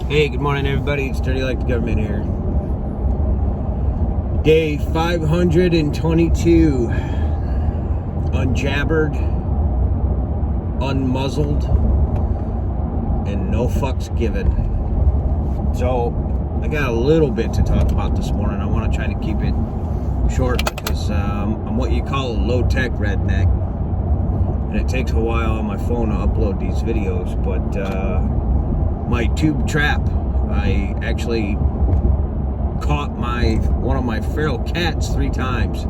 Hey, good morning, everybody. It's Dirty Like the Government here. Day 522. Unjabbered, unmuzzled, and no fucks given. So, I got a little bit to talk about this morning. I want to try to keep it short because I'm what you call a low-tech redneck. And it takes a while on my phone to upload these videos, but my tube trap, I actually caught one of my feral cats 3 times.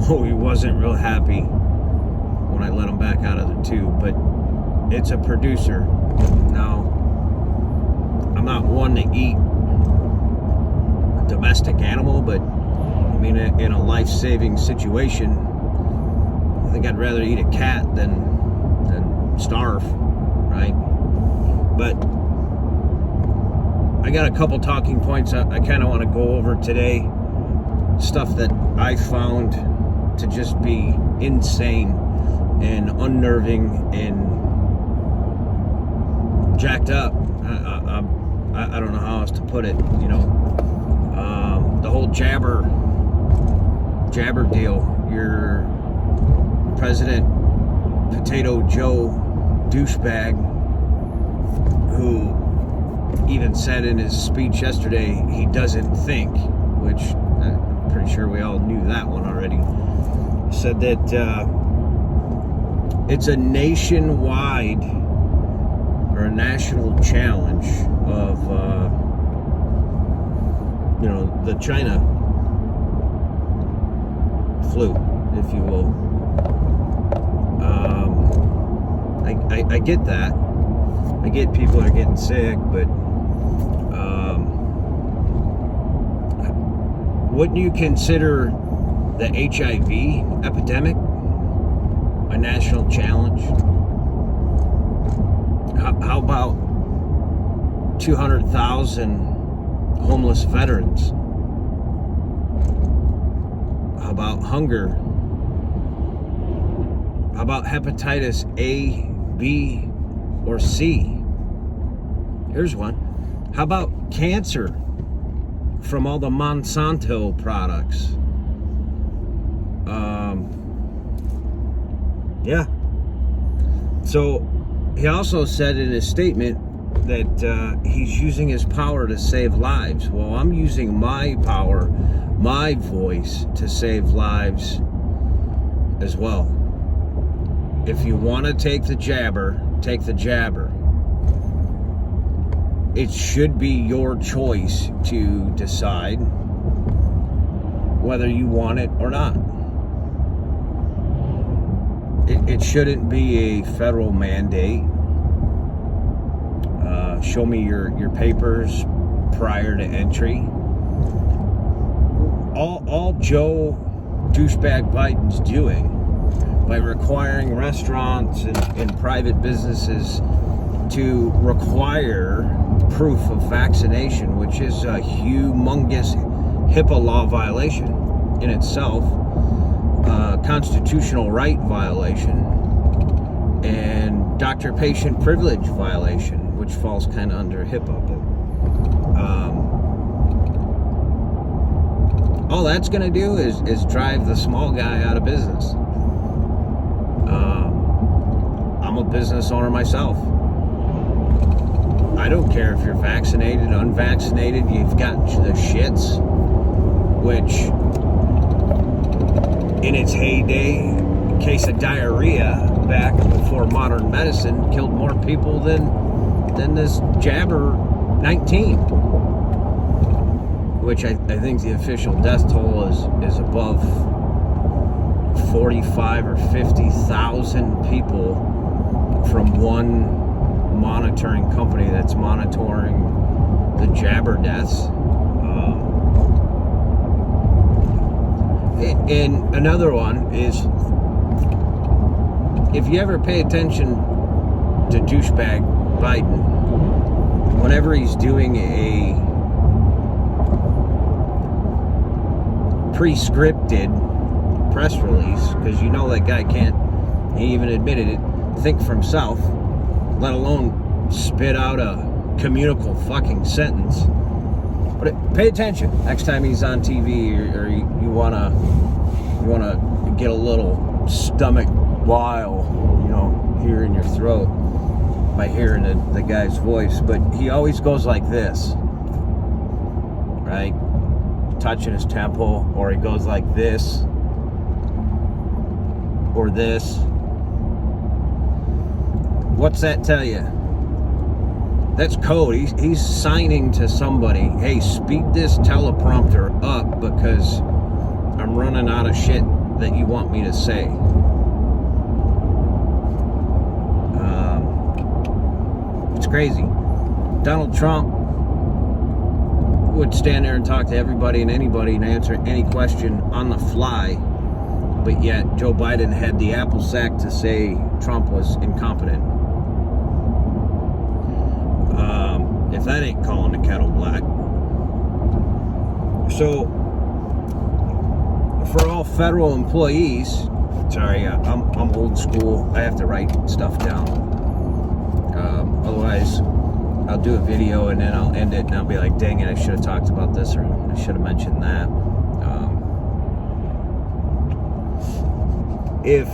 He wasn't real happy when I let him back out of the tube, but it's a producer. Now, I'm not one to eat a domestic animal, but I mean, in a life-saving situation, I think I'd rather eat a cat than starve, right? But I got a couple talking points I kind of want to go over today. Stuff that I found to just be insane and unnerving and jacked up. I don't know how else to put it. You know, the whole jabber deal. Your President Potato Joe douchebag, who even said in his speech yesterday he doesn't think, which I'm pretty sure we all knew that one already, said that it's a nationwide or a national challenge of the China flu, if you will. I get that. I get people are getting sick, but wouldn't you consider the HIV epidemic a national challenge? How about 200,000 homeless veterans? How about hunger? How about hepatitis A, B, or C? Here's one. How about cancer from all the Monsanto products? Yeah. So he also said in his statement that he's using his power to save lives. Well, I'm using my power, my voice, to save lives as well. If you want to take the jabber, take the jabber. It should be your choice to decide whether you want it or not. It shouldn't be a federal mandate. Show me your papers prior to entry. All Joe douchebag Biden's doing by requiring restaurants and private businesses to require proof of vaccination, which is a humongous HIPAA law violation in itself, constitutional right violation, and doctor-patient privilege violation, which falls kind of under HIPAA. But all that's going to do is drive the small guy out of business. I'm a business owner myself. I don't care if you're vaccinated, unvaccinated, you've got the shits, which in its heyday, a case of diarrhea back before modern medicine killed more people than this jabber 19, which I think the official death toll is above 45 or 50,000 people from one monitoring company that's monitoring the jabber deaths. And another one is, if you ever pay attention to douchebag Biden, whenever he's doing a pre-scripted press release, because you know that guy can't, he even admitted it, think for himself. let alone spit out a communicable fucking sentence. But pay attention next time he's on TV, or you wanna get a little stomach while, here in your throat by hearing the guy's voice. But he always goes like this, right? Touching his temple, or he goes like this, or this. What's that tell you? That's code. He's signing to somebody, hey, speed this teleprompter up because I'm running out of shit that you want me to say. It's crazy. Donald Trump would stand there and talk to everybody and anybody and answer any question on the fly, but yet Joe Biden had the apple sack to say Trump was incompetent. If that ain't calling the kettle black. So, for all federal employees, sorry, I'm old school. I have to write stuff down. Otherwise, I'll do a video and then I'll end it and I'll be like, dang it, I should have talked about this, or I should have mentioned that. If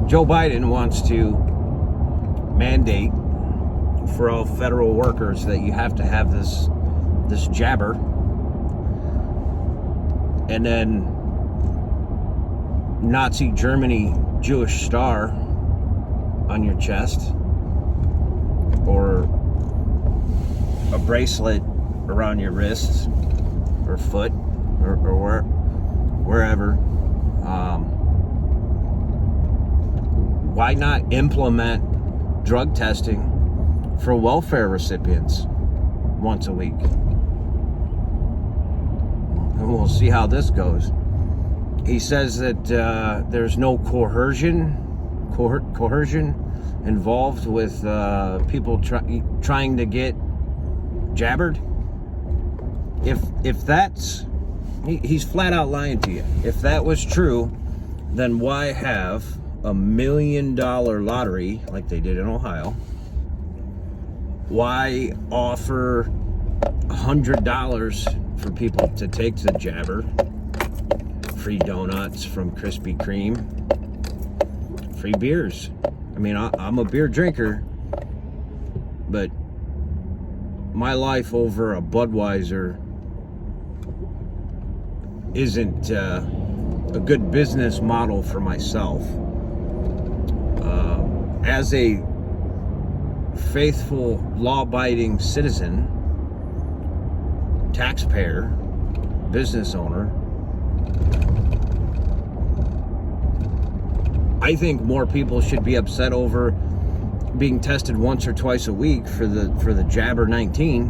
Joe Biden wants to mandate for all federal workers that you have to have this jabber, and then Nazi Germany Jewish star on your chest, or a bracelet around your wrist or foot, or wherever, why not implement drug testing for welfare recipients once a week? And we'll see how this goes. He says that there's no coercion involved with people trying to get jabbered. If that's, he's flat out lying to you. If that was true, then why have $1 million lottery like they did in Ohio? Why offer $100 for people to take the jabber? Free donuts from Krispy Kreme, free beers. I mean, I'm a beer drinker, but my life over a Budweiser isn't a good business model for myself. As a faithful, law-abiding citizen, taxpayer, business owner, I think more people should be upset over being tested once or twice a week for the Jabber 19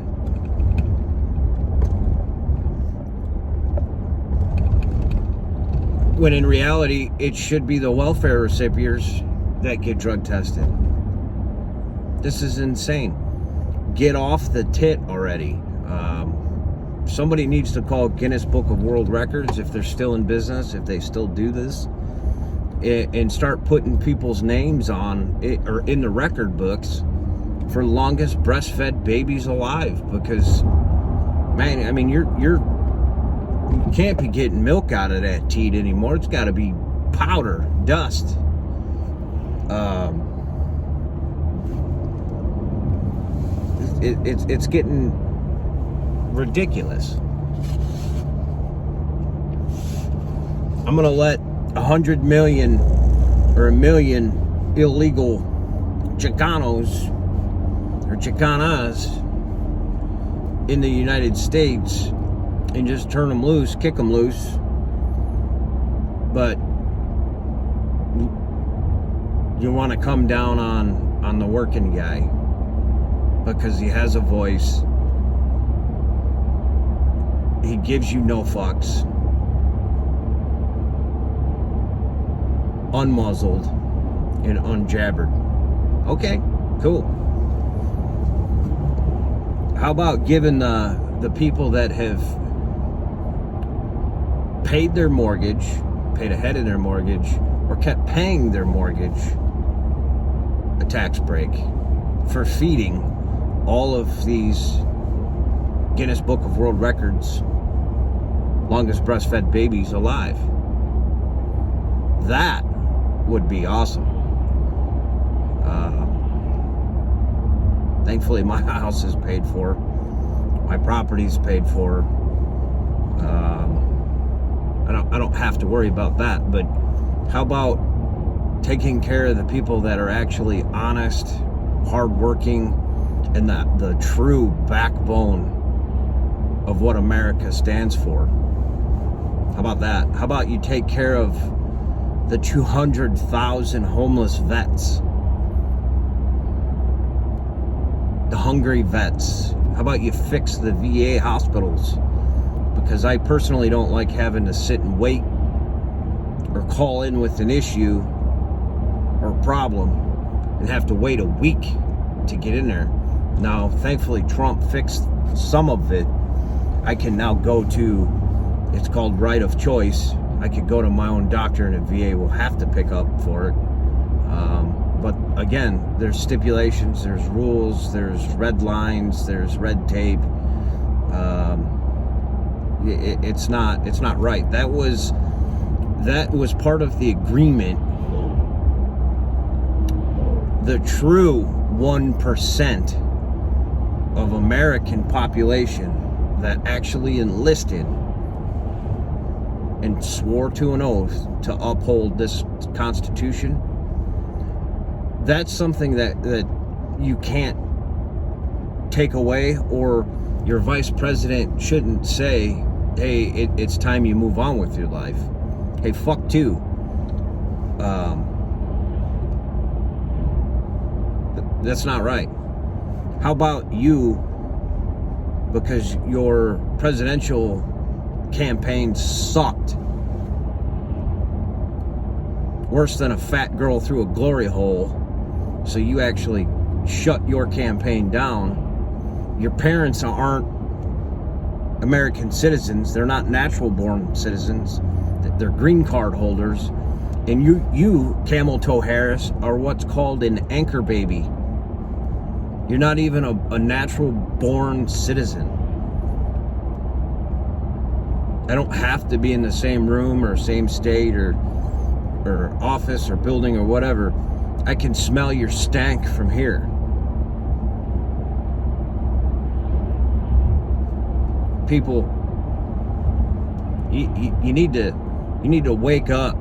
when in reality it should be the welfare recipients that get drug tested. This is insane. Get off the tit already. Somebody needs to call Guinness Book of World Records if they're still in business, if they still do this, and start putting people's names on it, or in the record books for longest breastfed babies alive. Because, man, I mean, you can't be getting milk out of that teat anymore. It's got to be powder, dust. It's getting ridiculous. I'm gonna let 100 million or 1 million illegal Chicanos or Chicanas in the United States and just turn them loose, kick them loose. But you want to come down on the working guy because he has a voice. He gives you no fucks. Unmuzzled and unjabbered. Okay, cool. How about giving the people that have paid their mortgage, paid ahead of their mortgage, or kept paying their mortgage a tax break for feeding all of these Guinness Book of World Records longest breastfed babies alive. That would be awesome. Thankfully, my house is paid for. My property's paid for. I don't have to worry about that. But how about taking care of the people that are actually honest, hardworking, and the true backbone of what America stands for? How about that? How about you take care of the 200,000 homeless vets? The hungry vets. How about you fix the VA hospitals? Because I personally don't like having to sit and wait or call in with an issue or problem and have to wait a week to get in there. Now, thankfully, Trump fixed some of it. I can now go to, it's called right of choice. I could go to my own doctor and a VA will have to pick up for it. But again, there's stipulations, there's rules, there's red lines, there's red tape. It's not right. That was part of the agreement. The true 1% of American population that actually enlisted and swore to an oath to uphold this Constitution, that's something that you can't take away, or your vice president shouldn't say, hey, it's time you move on with your life. Hey, fuck too. That's not right. How about you, because your presidential campaign sucked worse than a fat girl through a glory hole, so you actually shut your campaign down. Your parents aren't American citizens. They're not natural born citizens. They're green card holders. And you Camel Toe Harris, are what's called an anchor baby. You're not even a natural born citizen. I don't have to be in the same room or same state or office or building or whatever. I can smell your stank from here. People, you need to wake up.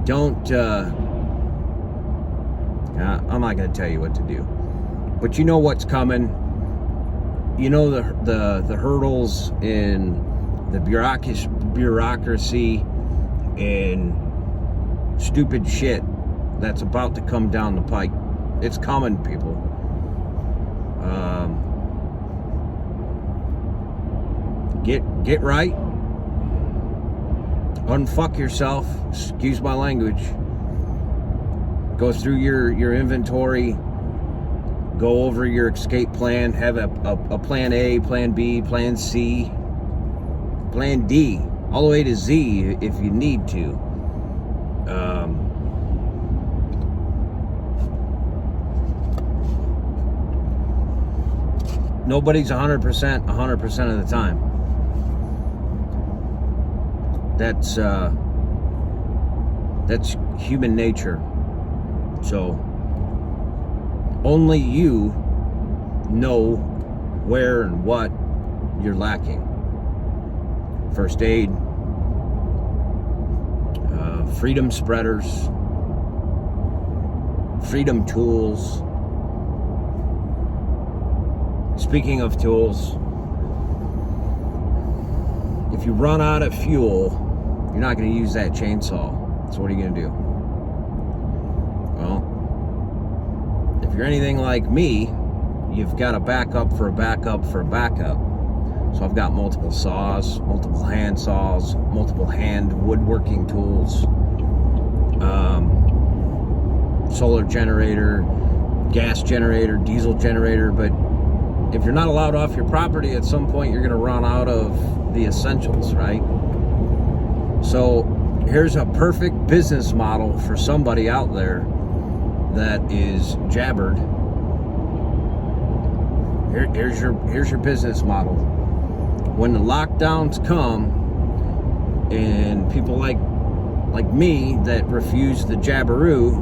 Don't I'm not going to tell you what to do, but you know what's coming. You know the hurdles in the bureaucracy and stupid shit that's about to come down the pike. It's coming, people. Get right. Unfuck yourself. Excuse my language. Go through your inventory. Go over your escape plan. Have a plan A, plan B, plan C, plan D, all the way to Z if you need to. Nobody's 100% of the time. That's human nature. So only you know where and what you're lacking. First aid, freedom spreaders, freedom tools. Speaking of tools, if you run out of fuel, you're not going to use that chainsaw. So what are you going to do? Well, if you're anything like me, you've got a backup for a backup for a backup. So I've got multiple saws, multiple hand saws, multiple hand woodworking tools, solar generator, gas generator, diesel generator. But if you're not allowed off your property, at some point you're going to run out of the essentials, right? So here's a perfect business model for somebody out there that is jabbered. Here's your business model. When the lockdowns come and people like me that refuse the jabberoo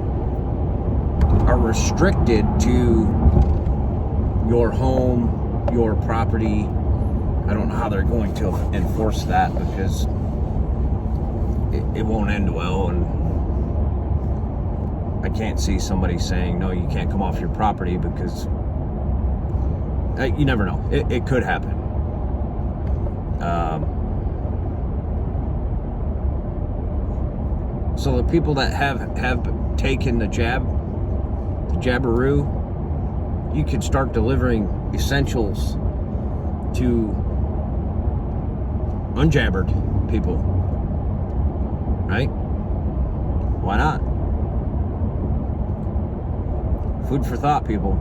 are restricted to your home, your property. I don't know how they're going to enforce that, because it won't end well, and I can't see somebody saying, no, you can't come off your property, because you never know. It could happen. So the people that have taken the jabberoo, you could start delivering essentials to unjabbered people, right? Why not? Food for thought, people.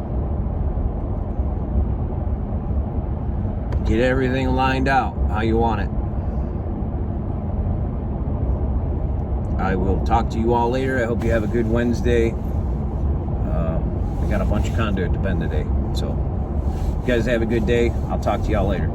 Get everything lined out how you want it. I will talk to you all later. I hope you have a good Wednesday. I got a bunch of conduit to bend today. So, you guys have a good day. I'll talk to y'all later.